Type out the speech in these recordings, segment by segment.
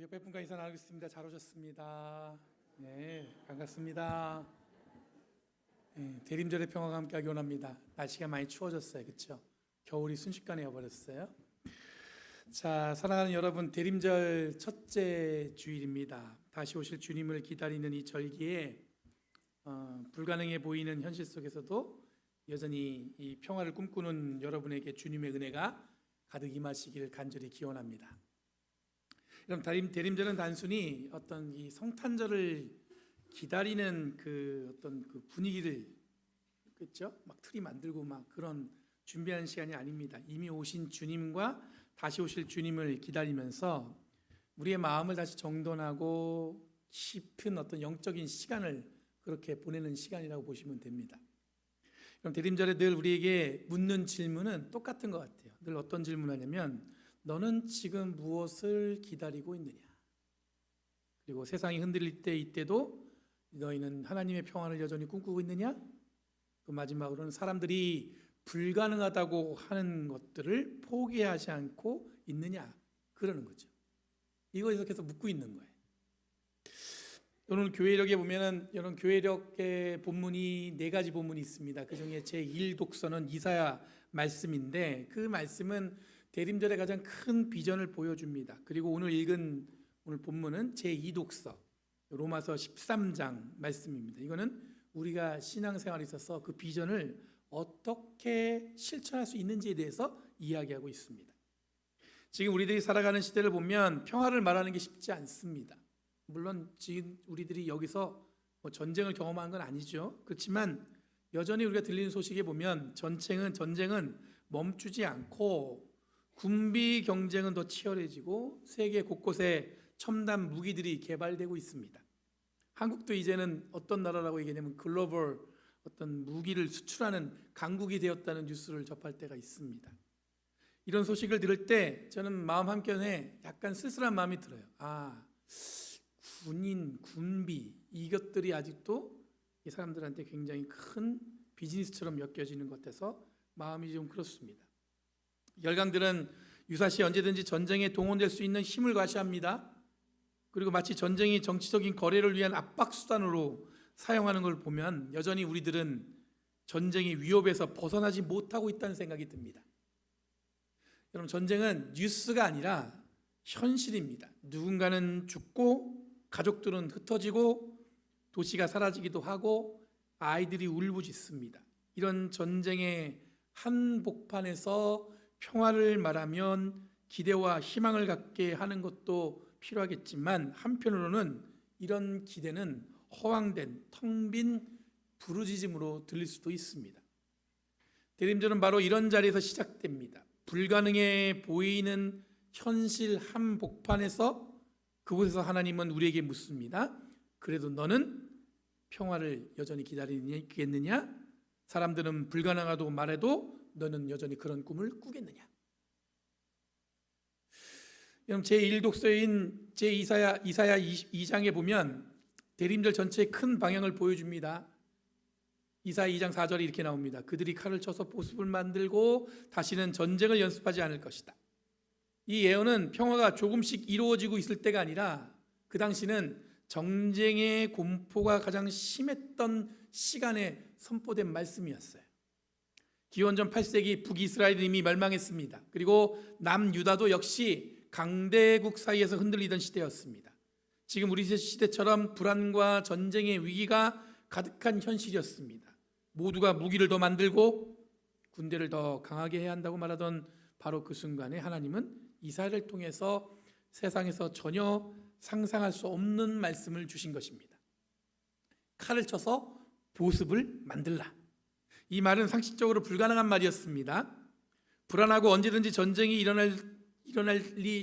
옆에 분과 인사 나누겠습니다. 잘 오셨습니다. 네, 반갑습니다. 네, 대림절의 평화가 함께하기 원합니다. 날씨가 많이 추워졌어요, 그렇죠? 겨울이 순식간에 와버렸어요. 자, 사랑하는 여러분, 대림절 첫째 주일입니다. 다시 오실 주님을 기다리는 이 절기에 불가능해 보이는 현실 속에서도 여전히 이 평화를 꿈꾸는 여러분에게 주님의 은혜가 가득 임하시기를 간절히 기원합니다. 그럼 대림절은 단순히 어떤 이 성탄절을 기다리는 그 어떤 그 분위기를, 그렇죠? 막 트리 만들고 막 그런 준비하는 시간이 아닙니다. 이미 오신 주님과 다시 오실 주님을 기다리면서 우리의 마음을 다시 정돈하고 깊은 어떤 영적인 시간을 그렇게 보내는 시간이라고 보시면 됩니다. 그럼 대림절에 늘 우리에게 묻는 질문은 똑같은 것 같아요. 늘 어떤 질문을 하냐면, 너는 지금 무엇을 기다리고 있느냐? 그리고 세상이 흔들릴 때 이때도 너희는 하나님의 평안을 여전히 꿈꾸고 있느냐? 또 마지막으로는 사람들이 불가능하다고 하는 것들을 포기하지 않고 있느냐? 그러는 거죠. 이거에서 계속 묻고 있는 거예요. 오늘 교회력에 보면은 이런 교회력의 본문이 4가지 본문이 있습니다. 그 중에 제1독서는 이사야 말씀인데, 그 말씀은 대림절의 가장 큰 비전을 보여줍니다. 그리고 오늘 읽은 오늘 본문은 제2독서 로마서 13장 말씀입니다. 이거는 우리가 신앙생활에 있어서 그 비전을 어떻게 실천할 수 있는지에 대해서 이야기하고 있습니다. 지금 우리들이 살아가는 시대를 보면 평화를 말하는 게 쉽지 않습니다. 물론 지금 우리들이 여기서 전쟁을 경험한 건 아니죠. 그렇지만 여전히 우리가 들리는 소식에 보면 전쟁은 멈추지 않고 군비 경쟁은 더 치열해지고 세계 곳곳에 첨단 무기들이 개발되고 있습니다. 한국도 이제는 어떤 나라라고 얘기하냐면 글로벌 어떤 무기를 수출하는 강국이 되었다는 뉴스를 접할 때가 있습니다. 이런 소식을 들을 때 저는 마음 한켠에 약간 쓸쓸한 마음이 들어요. 군인, 군비, 이것들이 아직도 이 사람들한테 굉장히 큰 비즈니스처럼 엮여지는 것 같아서 마음이 좀 그렇습니다. 열강들은 유사시 언제든지 전쟁에 동원될 수 있는 힘을 과시합니다. 그리고 마치 전쟁이 정치적인 거래를 위한 압박수단으로 사용하는 걸 보면 여전히 우리들은 전쟁의 위협에서 벗어나지 못하고 있다는 생각이 듭니다. 여러분, 전쟁은 뉴스가 아니라 현실입니다. 누군가는 죽고 가족들은 흩어지고 도시가 사라지기도 하고 아이들이 울부짖습니다. 이런 전쟁의 한복판에서 평화를 말하면 기대와 희망을 갖게 하는 것도 필요하겠지만, 한편으로는 이런 기대는 허황된 텅 빈 부르짖음으로 들릴 수도 있습니다. 대림절은 바로 이런 자리에서 시작됩니다. 불가능해 보이는 현실 한복판에서, 그곳에서 하나님은 우리에게 묻습니다. 그래도 너는 평화를 여전히 기다리겠느냐? 사람들은 불가능하다고 말해도 너는 여전히 그런 꿈을 꾸겠느냐? 여러분, 제1독서인 이사야 2장에 보면 대림절 전체의 큰 방향을 보여줍니다. 이사야 2장 4절이 이렇게 나옵니다. 그들이 칼을 쳐서 보습을 만들고 다시는 전쟁을 연습하지 않을 것이다. 이 예언은 평화가 조금씩 이루어지고 있을 때가 아니라 그 당시는 정쟁의 공포가 가장 심했던 시간에 선포된 말씀이었어요. 기원전 8세기 북이스라엘이 이미 멸망했습니다. 그리고 남유다도 역시 강대국 사이에서 흔들리던 시대였습니다. 지금 우리 시대처럼 불안과 전쟁의 위기가 가득한 현실이었습니다. 모두가 무기를 더 만들고 군대를 더 강하게 해야 한다고 말하던 바로 그 순간에 하나님은 이사야를 통해서 세상에서 전혀 상상할 수 없는 말씀을 주신 것입니다. 칼을 쳐서 보습을 만들라. 이 말은 상식적으로 불가능한 말이었습니다. 불안하고 언제든지 전쟁이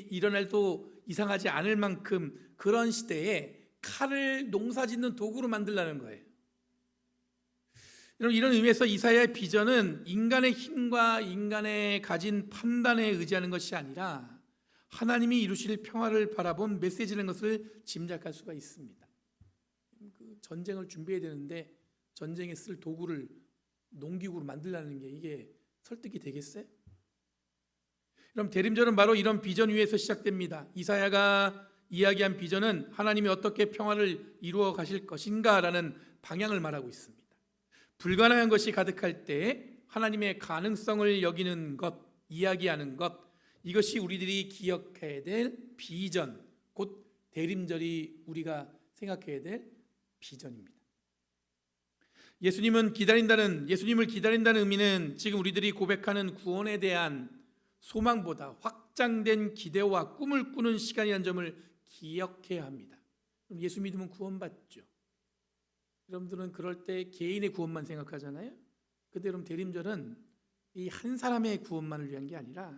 일어날도 이상하지 않을 만큼 그런 시대에 칼을 농사짓는 도구로 만들라는 거예요. 이런 의미에서 이사야의 비전은 인간의 힘과 인간의 가진 판단에 의지하는 것이 아니라 하나님이 이루실 평화를 바라본 메시지라는 것을 짐작할 수가 있습니다. 그 전쟁을 준비해야 되는데 전쟁에 쓸 도구를 농기구로 만들라는 게 이게 설득이 되겠어요? 그럼 대림절은 바로 이런 비전 위에서 시작됩니다. 이사야가 이야기한 비전은 하나님이 어떻게 평화를 이루어 가실 것인가라는 방향을 말하고 있습니다. 불가능한 것이 가득할 때 하나님의 가능성을 여기는 것, 이야기하는 것, 이것이 우리들이 기억해야 될 비전, 곧 대림절이 우리가 생각해야 될 비전입니다. 예수님을 기다린다는 의미는 지금 우리들이 고백하는 구원에 대한 소망보다 확장된 기대와 꿈을 꾸는 시간이라는 점을 기억해야 합니다. 예수 믿으면 구원받죠. 여러분들은 그럴 때 개인의 구원만 생각하잖아요. 그런데 여러분, 대림절은 이 한 사람의 구원만을 위한 게 아니라,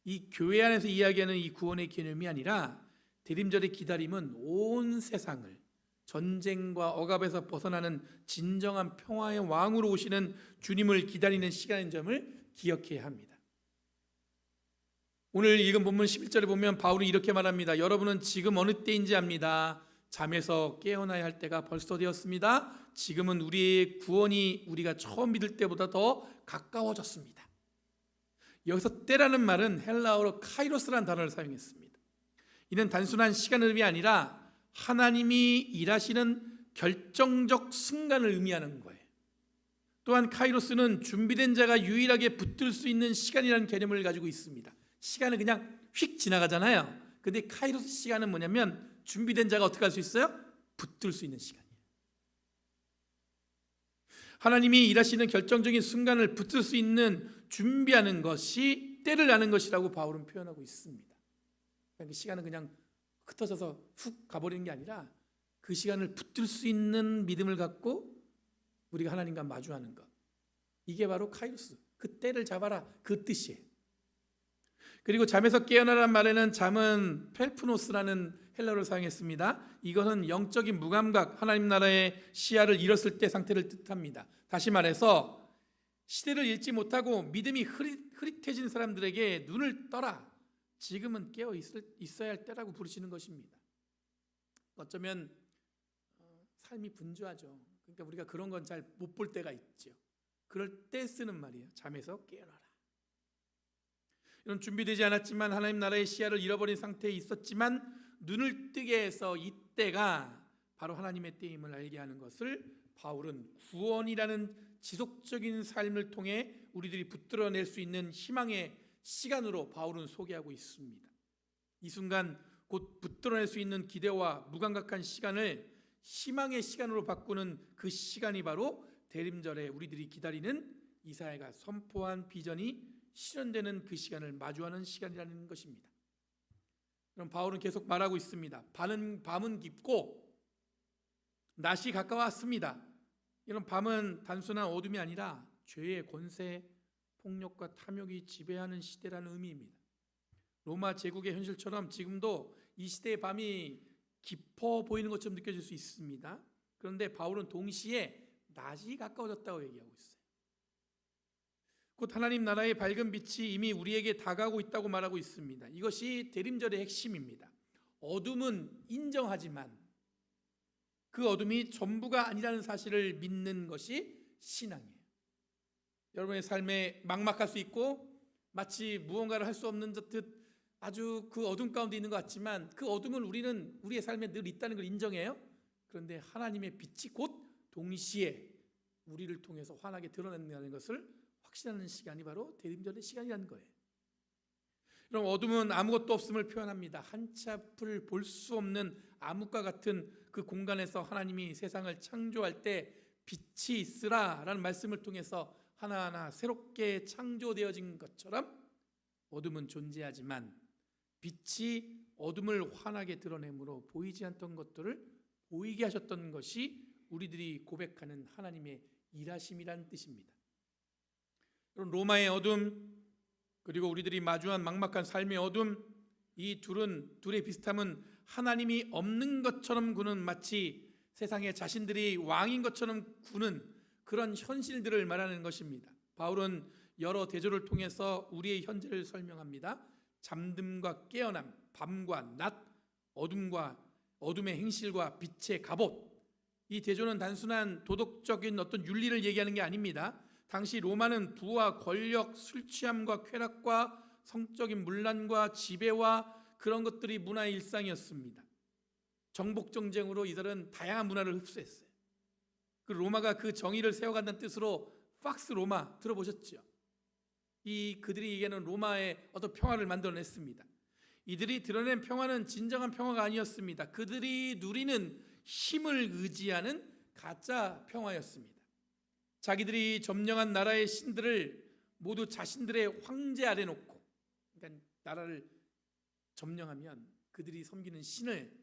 이 교회 안에서 이야기하는 이 구원의 개념이 아니라, 대림절의 기다림은 온 세상을 전쟁과 억압에서 벗어나는 진정한 평화의 왕으로 오시는 주님을 기다리는 시간인 점을 기억해야 합니다. 오늘 읽은 본문 11절에 보면 바울은 이렇게 말합니다. 여러분은 지금 어느 때인지 압니다. 잠에서 깨어나야 할 때가 벌써 되었습니다. 지금은 우리의 구원이 우리가 처음 믿을 때보다 더 가까워졌습니다. 여기서 때라는 말은 헬라어로 카이로스라는 단어를 사용했습니다. 이는 단순한 시간의 의미 아니라 하나님이 일하시는 결정적 순간을 의미하는 거예요. 또한 카이로스는 준비된 자가 유일하게 붙들 수 있는 시간이라는 개념을 가지고 있습니다. 시간은 그냥 휙 지나가잖아요. 근데 카이로스 시간은 뭐냐면 준비된 자가 어떻게 할 수 있어요? 붙들 수 있는 시간이에요. 하나님이 일하시는 결정적인 순간을 붙들 수 있는 준비하는 것이 때를 아는 것이라고 바울은 표현하고 있습니다. 그러니까 시간은 그냥 흩어져서 훅 가버리는 게 아니라 그 시간을 붙들 수 있는 믿음을 갖고 우리가 하나님과 마주하는 것, 이게 바로 카이로스, 그 때를 잡아라, 그 뜻이에요. 그리고 잠에서 깨어나라는 말에는 잠은 펠프노스라는 헬라어를 사용했습니다. 이것은 영적인 무감각, 하나님 나라의 시야를 잃었을 때 상태를 뜻합니다. 다시 말해서 시대를 읽지 못하고 믿음이 흐릿해진 사람들에게 눈을 떠라, 지금은 깨어 있어야 할 때라고 부르시는 것입니다. 어쩌면 삶이 분주하죠. 그러니까 우리가 그런 건 잘 못 볼 때가 있죠. 그럴 때 쓰는 말이에요. 잠에서 깨어나라. 이런 준비되지 않았지만 하나님 나라의 시야를 잃어버린 상태에 있었지만 눈을 뜨게 해서 이때가 바로 하나님의 때임을 알게 하는 것을 바울은 구원이라는 지속적인 삶을 통해 우리들이 붙들어낼 수 있는 희망의 시간으로 바울은 소개하고 있습니다. 이 순간 곧 붙들어낼 수 있는 기대와 무감각한 시간을 희망의 시간으로 바꾸는 그 시간이 바로 대림절에 우리들이 기다리는 이사야가 선포한 비전이 실현되는 그 시간을 마주하는 시간이라는 것입니다. 그럼 바울은 계속 말하고 있습니다. 밤은 깊고 낮이 가까웠습니다. 이런 밤은 단순한 어둠이 아니라 죄의 권세, 폭력과 탐욕이 지배하는 시대라는 의미입니다. 로마 제국의 현실처럼 지금도 이 시대의 밤이 깊어 보이는 것처럼 느껴질 수 있습니다. 그런데 바울은 동시에 낮이 가까워졌다고 얘기하고 있어요. 곧 하나님 나라의 밝은 빛이 이미 우리에게 다가오고 있다고 말하고 있습니다. 이것이 대림절의 핵심입니다. 어둠은 인정하지만 그 어둠이 전부가 아니라는 사실을 믿는 것이 신앙이에요. 여러분의 삶에 막막할 수 있고 마치 무언가를 할 수 없는 듯 아주 그 어둠 가운데 있는 것 같지만 그 어둠을 우리는 우리의 삶에 늘 있다는 걸 인정해요. 그런데 하나님의 빛이 곧 동시에 우리를 통해서 환하게 드러낸다는 것을 확신하는 시간이 바로 대림절의 시간이라는 거예요. 그럼 어둠은 아무것도 없음을 표현합니다. 한치 앞을 볼 수 없는 암흑과 같은 그 공간에서 하나님이 세상을 창조할 때 빛이 있으라 라는 말씀을 통해서 하나하나 새롭게 창조되어진 것처럼 어둠은 존재하지만 빛이 어둠을 환하게 드러내므로 보이지 않던 것들을 보이게 하셨던 것이 우리들이 고백하는 하나님의 일하심이라는 뜻입니다. 그럼 로마의 어둠 그리고 우리들이 마주한 막막한 삶의 어둠, 이 둘의 비슷함은 하나님이 없는 것처럼 구는, 마치 세상에 자신들이 왕인 것처럼 구는 그런 현실들을 말하는 것입니다. 바울은 여러 대조를 통해서 우리의 현재를 설명합니다. 잠듦과 깨어남, 밤과 낮, 어둠의 행실과 빛의 갑옷. 이 대조는 단순한 도덕적인 어떤 윤리를 얘기하는 게 아닙니다. 당시 로마는 부와 권력, 술 취함과 쾌락과 성적인 문란과 지배와 그런 것들이 문화의 일상이었습니다. 정복 정쟁으로 이들은 다양한 문화를 흡수했어요. 그 로마가 그 정의를 세워간다는 뜻으로 팍스 로마 들어보셨죠? 그들이 얘기하는 로마의 어떤 평화를 만들어냈습니다. 이들이 드러낸 평화는 진정한 평화가 아니었습니다. 그들이 누리는 힘을 의지하는 가짜 평화였습니다. 자기들이 점령한 나라의 신들을 모두 자신들의 황제 아래 놓고, 그러니까 나라를 점령하면 그들이 섬기는 신을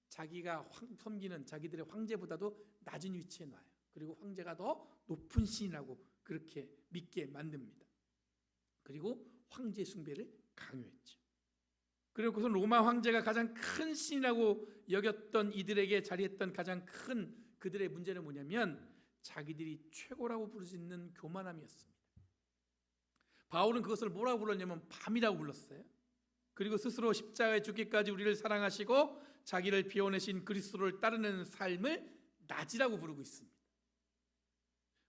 자기가 섬기는 자기들의 황제보다도 낮은 위치에 놔요. 그리고 황제가 더 높은 신이라고 그렇게 믿게 만듭니다. 그리고 황제 숭배를 강요했죠. 그리고 그것은 로마 황제가 가장 큰 신이라고 여겼던 이들에게 자리했던 가장 큰 그들의 문제는 뭐냐면 자기들이 최고라고 부르짖는 교만함이었습니다. 바울은 그것을 뭐라고 불렀냐면 밤이라고 불렀어요. 그리고 스스로 십자가에 죽기까지 우리를 사랑하시고 자기를 비워내신 그리스도를 따르는 삶을 낮이라고 부르고 있습니다.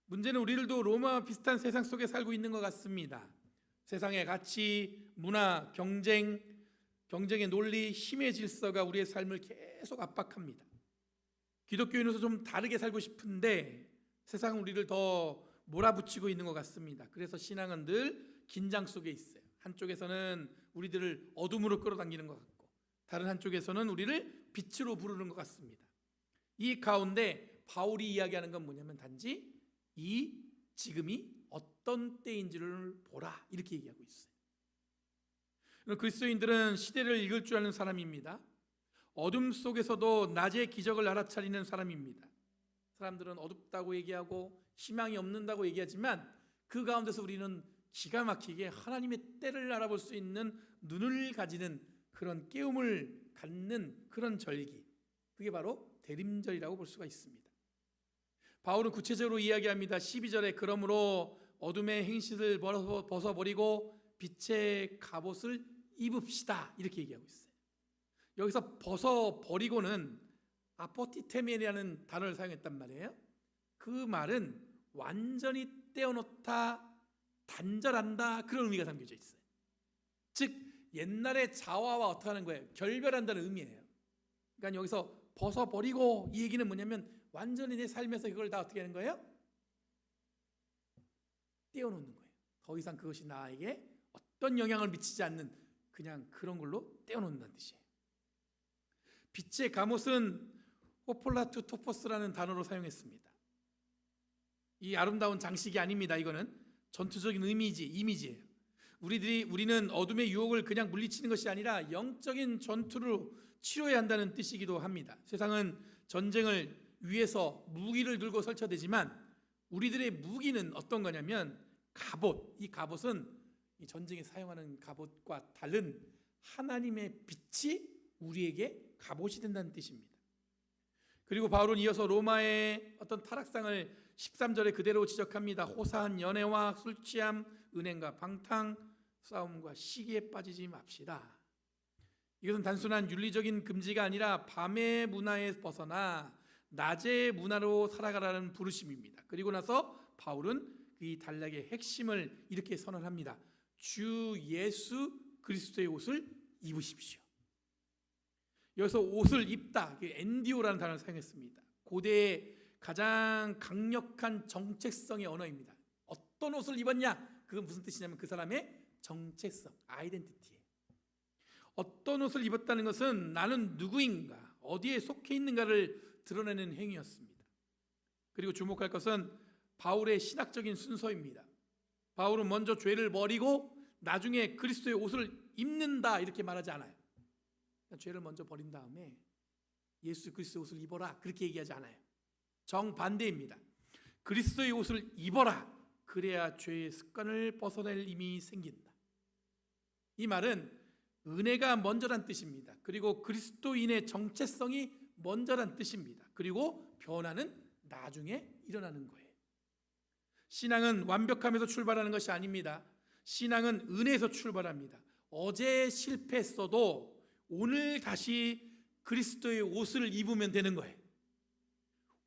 문제는 우리들도 로마와 비슷한 세상 속에 살고 있는 것 같습니다. 세상의 가치, 문화, 경쟁의 논리, 힘의 질서가 우리의 삶을 계속 압박합니다. 기독교인으로서 좀 다르게 살고 싶은데 세상은 우리를 더 몰아붙이고 있는 것 같습니다. 그래서 신앙은 늘 긴장 속에 있어요. 한쪽에서는 우리들을 어둠으로 끌어당기는 것 같고 다른 한쪽에서는 우리를 빛으로 부르는 것 같습니다. 이 가운데 바울이 이야기하는 건 뭐냐면 단지 지금이 어떤 때인지를 보라 이렇게 얘기하고 있어요. 그리스도인들은 시대를 읽을 줄 아는 사람입니다. 어둠 속에서도 낮의 기적을 알아차리는 사람입니다. 사람들은 어둡다고 얘기하고 희망이 없는다고 얘기하지만 그 가운데서 우리는 기가 막히게 하나님의 때를 알아볼 수 있는 눈을 가지는 그런 깨움을 갖는 그런 절기, 그게 바로 대림절이라고 볼 수가 있습니다. 바울은 구체적으로 이야기합니다. 12절에 그러므로 어둠의 행실을 벗어버리고 빛의 갑옷을 입읍시다 이렇게 얘기하고 있어요. 여기서 벗어버리고는 아포티테멘이라는 단어를 사용했단 말이에요. 그 말은 완전히 떼어놓다, 단절한다 그런 의미가 담겨져 있어요. 즉 옛날의 자화와 어떻게 하는 거예요? 결별한다는 의미예요. 그러니까 여기서 벗어버리고 이 얘기는 뭐냐면 완전히 내 삶에서 그걸 다 어떻게 하는 거예요? 떼어놓는 거예요. 더 이상 그것이 나에게 어떤 영향을 미치지 않는 그냥 그런 걸로 떼어놓는다는 뜻이에요. 빛의 갑옷은 호폴라투 토포스라는 단어로 사용했습니다. 이 아름다운 장식이 아닙니다. 이거는 전투적인 이미지예요. 우리는 어둠의 유혹을 그냥 물리치는 것이 아니라 영적인 전투로 치료해야 한다는 뜻이기도 합니다. 세상은 전쟁을 위해서 무기를 들고 설쳐대지만 우리들의 무기는 어떤 거냐면 갑옷. 이 갑옷은 이 전쟁에 사용하는 갑옷과 다른 하나님의 빛이 우리에게 갑옷이 된다는 뜻입니다. 그리고 바울은 이어서 로마의 어떤 타락상을 13절에 그대로 지적합니다. 호사한 연애와 술취함, 은행과 방탕, 싸움과 시기에 빠지지 맙시다. 이것은 단순한 윤리적인 금지가 아니라 밤의 문화에 벗어나 낮의 문화로 살아가라는 부르심입니다. 그리고 나서 바울은 이 단락의 핵심을 이렇게 선언합니다. 주 예수 그리스도의 옷을 입으십시오. 여기서 옷을 입다, 엔디오라는 단어를 사용했습니다. 고대의 가장 강력한 정체성의 언어입니다. 어떤 옷을 입었냐? 그건 무슨 뜻이냐면 그 사람의 정체성, 아이덴티티예요. 어떤 옷을 입었다는 것은 나는 누구인가, 어디에 속해 있는가를 드러내는 행위였습니다. 그리고 주목할 것은 바울의 신학적인 순서입니다. 바울은 먼저 죄를 버리고 나중에 그리스도의 옷을 입는다 이렇게 말하지 않아요. 죄를 먼저 버린 다음에 예수 그리스도의 옷을 입어라 그렇게 얘기하지 않아요. 정반대입니다. 그리스도의 옷을 입어라. 그래야 죄의 습관을 벗어낼 힘이 생긴다. 이 말은 은혜가 먼저란 뜻입니다. 그리고 그리스도인의 정체성이 먼저란 뜻입니다. 그리고 변화는 나중에 일어나는 거예요. 신앙은 완벽함에서 출발하는 것이 아닙니다. 신앙은 은혜에서 출발합니다. 어제 실패했어도 오늘 다시 그리스도의 옷을 입으면 되는 거예요.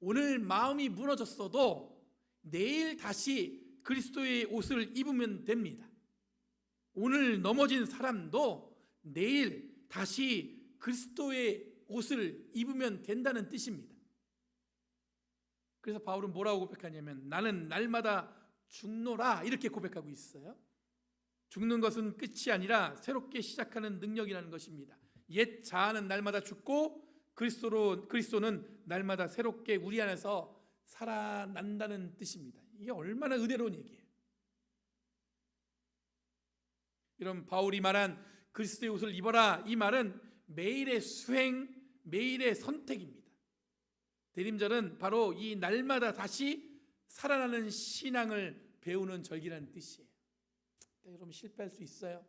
오늘 마음이 무너졌어도 내일 다시 그리스도의 옷을 입으면 됩니다. 오늘 넘어진 사람도 내일 다시 그리스도의 옷을 입으면 된다는 뜻입니다. 그래서 바울은 뭐라고 고백하냐면 나는 날마다 죽노라 이렇게 고백하고 있어요. 죽는 것은 끝이 아니라 새롭게 시작하는 능력이라는 것입니다. 옛 자아는 날마다 죽고 그리스도는 날마다 새롭게 우리 안에서 살아난다는 뜻입니다. 이게 얼마나 은혜로운 얘기예요. 이런 바울이 말한 그리스도의 옷을 입어라, 이 말은 매일의 수행, 매일의 선택입니다. 대림절은 바로 이 날마다 다시 살아나는 신앙을 배우는 절기라는 뜻이에요. 여러분 실패할 수 있어요?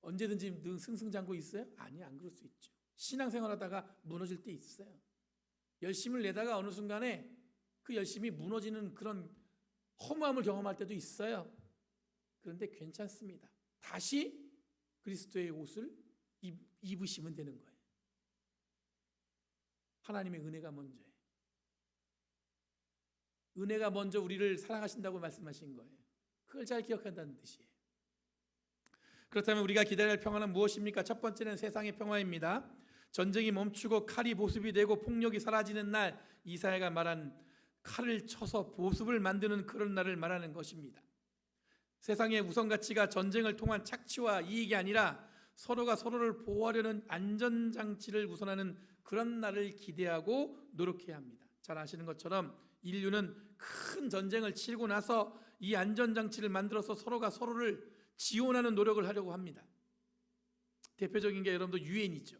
언제든지 늘 승승장구 있어요? 아니, 안 그럴 수 있죠. 신앙생활하다가 무너질 때 있어요. 열심을 내다가 어느 순간에 그 열심이 무너지는 그런 허무함을 경험할 때도 있어요. 그런데 괜찮습니다. 다시 그리스도의 옷을 입으시면 되는 거예요. 하나님의 은혜가 먼저예요. 은혜가 먼저 우리를 사랑하신다고 말씀하신 거예요. 그걸 잘 기억한다는 뜻이에요. 그렇다면 우리가 기다릴 평화는 무엇입니까? 첫 번째는 세상의 평화입니다. 전쟁이 멈추고 칼이 보습이 되고 폭력이 사라지는 날, 이사야가 말한 칼을 쳐서 보습을 만드는 그런 날을 말하는 것입니다. 세상의 우선 가치가 전쟁을 통한 착취와 이익이 아니라 서로가 서로를 보호하려는 안전장치를 우선하는 그런 날을 기대하고 노력해야 합니다. 잘 아시는 것처럼 인류는 큰 전쟁을 치르고 나서 이 안전장치를 만들어서 서로가 서로를 지원하는 노력을 하려고 합니다. 대표적인 게 여러분도 유엔이죠.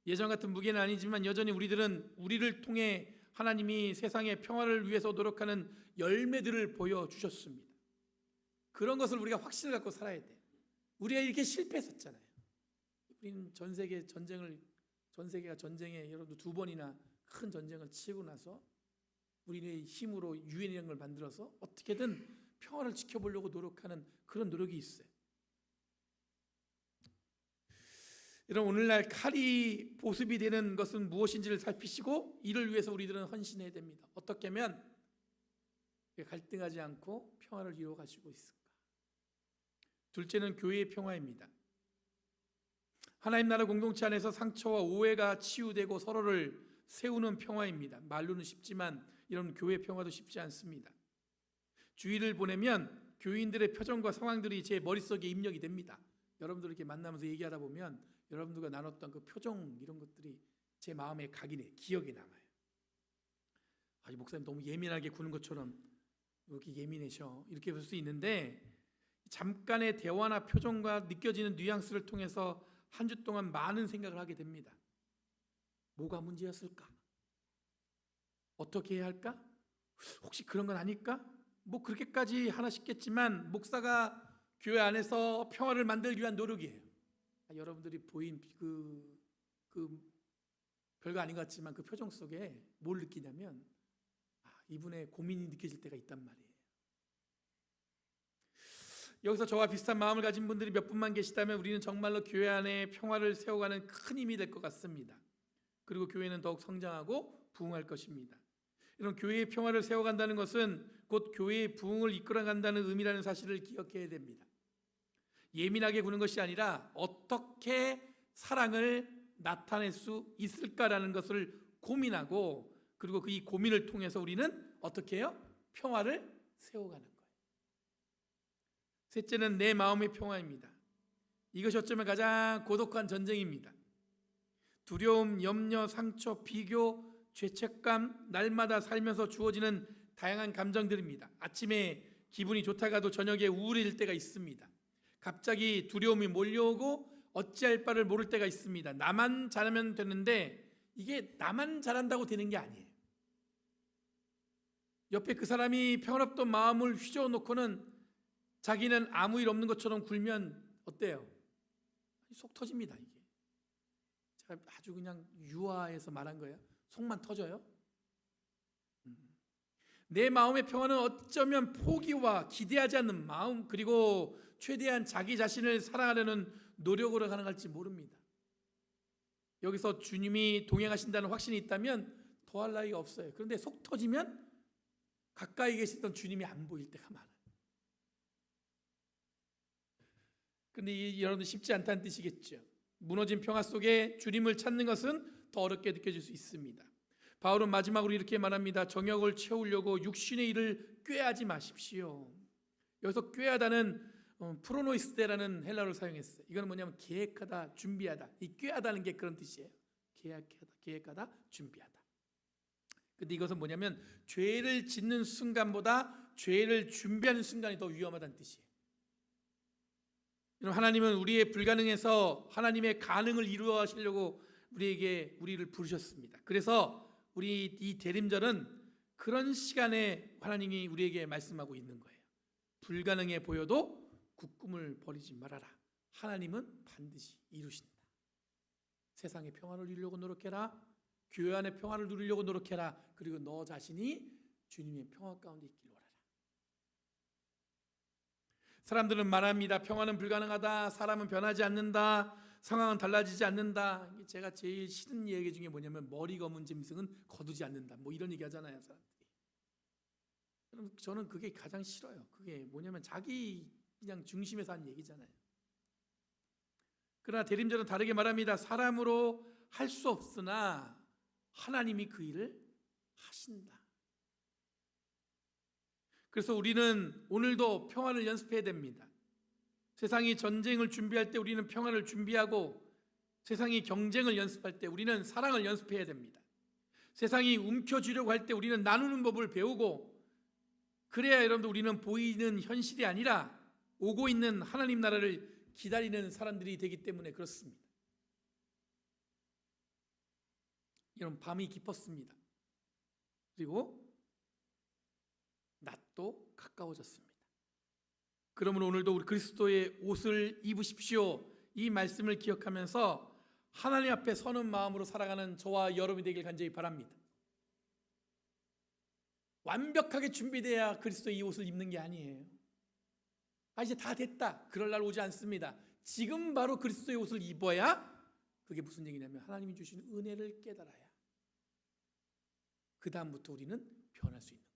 예전 같은 무게는 아니지만 여전히 우리를 통해 하나님이 세상의 평화를 위해서 노력하는 열매들을 보여주셨습니다. 그런 것을 우리가 확신을 갖고 살아야 돼요. 우리가 이렇게 실패했었잖아요. 우리는 전 세계가 전쟁에 여러분도 2번이나 큰 전쟁을 치고 나서 우리의 힘으로 유엔이라는 걸 만들어서 어떻게든 평화를 지켜보려고 노력하는 그런 노력이 있어요. 여러분, 오늘날 칼이 보습이 되는 것은 무엇인지를 살피시고 이를 위해서 우리들은 헌신해야 됩니다. 어떻게 하면 갈등하지 않고 평화를 이루어가시고 있을까? 둘째는 교회의 평화입니다. 하나님 나라 공동체 안에서 상처와 오해가 치유되고 서로를 세우는 평화입니다. 말로는 쉽지만 이런 교회 평화도 쉽지 않습니다. 주일을 보내면 교인들의 표정과 상황들이 제 머릿속에 입력이 됩니다. 여러분들 이렇게 만나면서 얘기하다 보면 여러분들과 나눴던 그 표정 이런 것들이 제 마음에 각인해 기억에 남아요. 이 목사님 너무 예민하게 구는 것처럼 이렇게 예민해셔 이렇게 볼 수 있는데 잠깐의 대화나 표정과 느껴지는 뉘앙스를 통해서 한 주 동안 많은 생각을 하게 됩니다. 뭐가 문제였을까? 어떻게 해야 할까? 혹시 그런 건 아닐까? 뭐 그렇게까지 하나 싶겠지만 목사가 교회 안에서 평화를 만들기 위한 노력이에요. 여러분들이 보인 그 별거 아닌 것 같지만 그 표정 속에 뭘 느끼냐면 이분의 고민이 느껴질 때가 있단 말이에요. 여기서 저와 비슷한 마음을 가진 분들이 몇 분만 계시다면 우리는 정말로 교회 안에 평화를 세워가는 큰 힘이 될 것 같습니다. 그리고 교회는 더욱 성장하고 부흥할 것입니다. 이런 교회의 평화를 세워간다는 것은 곧 교회의 부흥을 이끌어간다는 의미라는 사실을 기억해야 됩니다. 예민하게 구는 것이 아니라 어떻게 사랑을 나타낼 수 있을까라는 것을 고민하고 그리고 그 이 고민을 통해서 우리는 어떻게 해요? 평화를 세워가는 거예요. 셋째는 내 마음의 평화입니다. 이것이 어쩌면 가장 고독한 전쟁입니다. 두려움, 염려, 상처, 비교, 죄책감, 날마다 살면서 주어지는 다양한 감정들입니다. 아침에 기분이 좋다가도 저녁에 우울해질 때가 있습니다. 갑자기 두려움이 몰려오고 어찌할 바를 모를 때가 있습니다. 나만 잘하면 되는데 이게 나만 잘한다고 되는 게 아니에요. 옆에 그 사람이 평화롭던 마음을 휘저어놓고는 자기는 아무 일 없는 것처럼 굴면 어때요? 속 터집니다. 이게 제가 아주 그냥 유화해서 말한 거예요. 속만 터져요. 내 마음의 평화는 어쩌면 포기와 기대하지 않는 마음 그리고 최대한 자기 자신을 사랑하려는 노력으로 가능할지 모릅니다. 여기서 주님이 동행하신다는 확신이 있다면 더할 나위가 없어요. 그런데 속 터지면 가까이 계시던 주님이 안 보일 때가 많아요. 근데 여러분들 쉽지 않다는 뜻이겠죠. 무너진 평화 속에 주님을 찾는 것은 더 어렵게 느껴질 수 있습니다. 바울은 마지막으로 이렇게 말합니다. 정욕을 채우려고 육신의 일을 꾀하지 마십시오. 여기서 꾀하다는 프로노이스테라는 헬라어를 사용했어요. 이거는 뭐냐면 계획하다, 준비하다. 이 꾀하다는 게 그런 뜻이에요. 계획하다, 준비하다. 근데 이것은 뭐냐면 죄를 짓는 순간보다 죄를 준비하는 순간이 더 위험하다는 뜻이에요. 하나님은 우리의 불가능에서 하나님의 가능을 이루어 하시려고 우리를 부르셨습니다. 그래서 우리 이 대림절은 그런 시간에 하나님이 우리에게 말씀하고 있는 거예요. 불가능해 보여도 굳꿈을 버리지 말아라. 하나님은 반드시 이루신다. 세상의 평화를 누리려고 노력해라. 교회 안의 평화를 누리려고 노력해라. 그리고 너 자신이 주님의 평화 가운데 있기를 원하라. 사람들은 말합니다. 평화는 불가능하다. 사람은 변하지 않는다. 상황은 달라지지 않는다. 제가 제일 싫은 얘기 중에 뭐냐면 머리 검은 짐승은 거두지 않는다. 뭐 이런 얘기 하잖아요, 사람들이. 저는 그게 가장 싫어요. 그게 뭐냐면 자기 그냥 중심에서 하는 얘기잖아요. 그러나 대림절은 다르게 말합니다. 사람으로 할 수 없으나 하나님이 그 일을 하신다. 그래서 우리는 오늘도 평화를 연습해야 됩니다. 세상이 전쟁을 준비할 때 우리는 평화를 준비하고, 세상이 경쟁을 연습할 때 우리는 사랑을 연습해야 됩니다. 세상이 움켜쥐려고 할 때 우리는 나누는 법을 배우고, 그래야 여러분들 우리는 보이는 현실이 아니라 오고 있는 하나님 나라를 기다리는 사람들이 되기 때문에 그렇습니다. 여러분, 밤이 깊었습니다. 그리고 낮도 가까워졌습니다. 그러므로 오늘도 우리 그리스도의 옷을 입으십시오. 이 말씀을 기억하면서 하나님 앞에 서는 마음으로 살아가는 저와 여러분이 되길 간절히 바랍니다. 완벽하게 준비돼야 그리스도의 이 옷을 입는 게 아니에요. 이제 다 됐다. 그럴 날 오지 않습니다. 지금 바로 그리스도의 옷을 입어야, 그게 무슨 얘기냐면 하나님이 주신 은혜를 깨달아야 그 다음부터 우리는 변할 수 있는 거예요.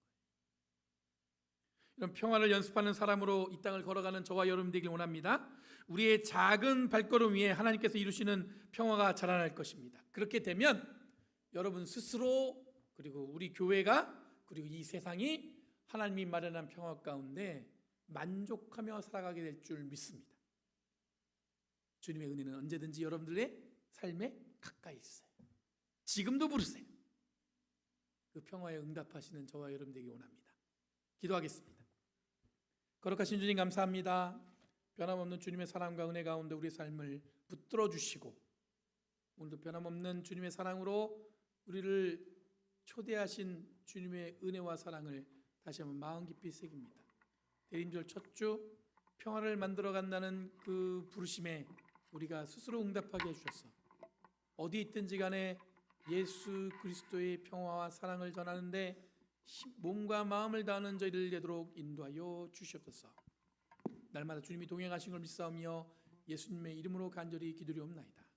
이런 평화를 연습하는 사람으로 이 땅을 걸어가는 저와 여러분 되길 원합니다. 우리의 작은 발걸음 위에 하나님께서 이루시는 평화가 자라날 것입니다. 그렇게 되면 여러분 스스로, 그리고 우리 교회가, 그리고 이 세상이 하나님이 마련한 평화 가운데 만족하며 살아가게 될 줄 믿습니다. 주님의 은혜는 언제든지 여러분들의 삶에 가까이 있어요. 지금도 부르세요. 그 평화에 응답하시는 저와 여러분 되길 원합니다. 기도하겠습니다. 거룩하신 주님, 감사합니다. 변함없는 주님의 사랑과 은혜 가운데 우리의 삶을 붙들어 주시고, 오늘도 변함없는 주님의 사랑으로 우리를 초대하신 주님의 은혜와 사랑을 다시 한번 마음 깊이 새깁니다. 대림절 첫 주 평화를 만들어 간다는 그 부르심에 우리가 스스로 응답하게 해주셔서 어디 있든지 간에 예수 그리스도의 평화와 사랑을 전하는데 몸과 마음을 다하는 저희를 되도록 인도하여 주시옵소서. 날마다 주님이 동행하신 걸 믿사오며 예수님의 이름으로 간절히 기도리옵나이다.